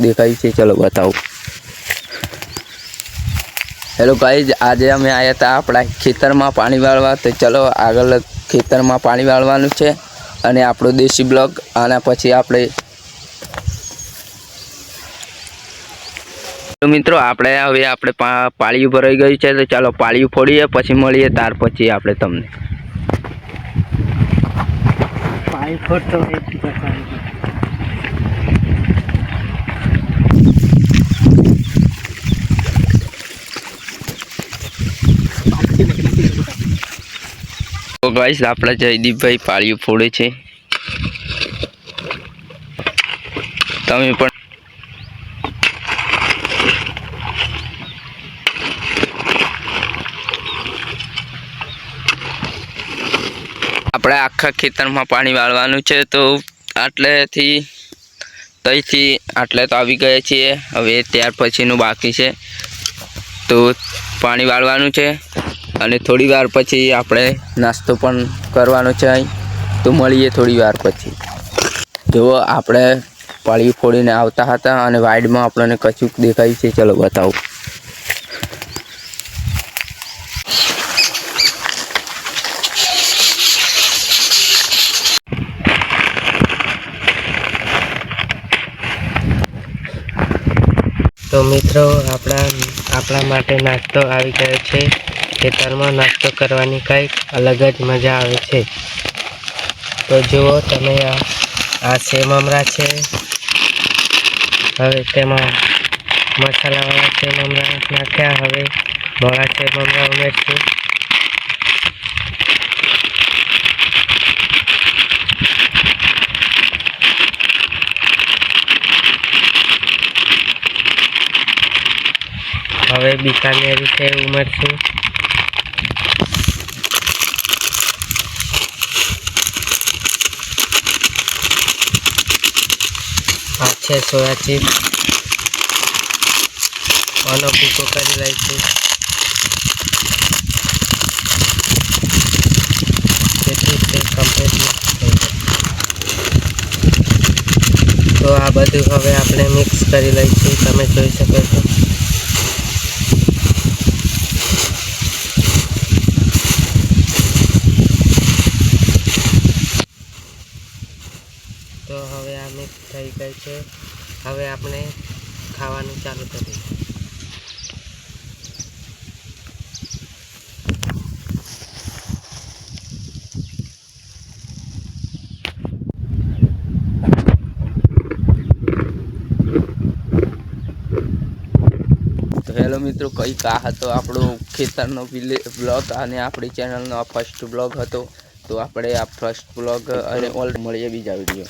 દેખાય છે, ચલો बताओ। हेलो गाइज, आज अमे आया था अपना खेतर में पानी वाळवा। तो चलो आगळ खेतर में पानी वाळवानुं छे अने आपणो देशी ब्लॉग आना पछी आपणे। तो मित्रों आपणे हवे आपणे पाळीओ भराई गई है, तो चलो पाळीओ फोड़ीए पछी मळीए तार पछी आपणे तमने। पाळी फोड़तो तो गाइस आपड़ा जयदीप भाई पाळीओ फोड़े छे। तमे पण આપણે આખા ખેતરમાં પાણી વાળવાનું છે। તો આટલેથી તઈથી આટલે તો આવી ગયા છીએ। હવે ત્યાર પછીનું બાકી છે, તો પાણી વાળવાનું છે અને થોડી વાર પછી આપણે નાસ્તો પણ કરવાનો છે। તો મળીએ થોડી વાર પછી। જો આપણે પાળી ફોડીને આવતા હતા અને વાઇડમાં આપણને કચુક દેખાય છે, ચલો બતાવો। तो मित्रों आपણા માટે नास्तो આવી ગયો છે। ખેતરમાં નાસ્તો કરવાની કંઈક અલગ જ મજા આવે છે। તો જુઓ તમે આ સેવ મમરા છે। હવે તેમાં મસાલાવાળા સેવ મમરા નાખ્યા। હવે મોળા સેવ મમરા ઉમેરશું। હવે બીકાનેરી સેવ ઉમેરશું। આ છે સોયા ચિપ્સ, આનો ભૂકો કરી લઈશું જેથી તે કમ્પ્લીટ થઈ જાય। તો આ બધું હવે આપણે મિક્સ કરી લઈશું, તમે જોઈ શકો છો। તો હવે આ મિક્સ થઈ ગઈ છે। હવે આપણે ખાવાનું ચાલુ કરીએ। तो हेलो मित्रों, कई का हतो आपणो खेतरनो ब्लॉग अने आपणी चेनलनो आ फर्स्ट ब्लॉग हतो। तो आपणे आ फर्स्ट ब्लॉग अने ऑल मळीए बीजा विडियो।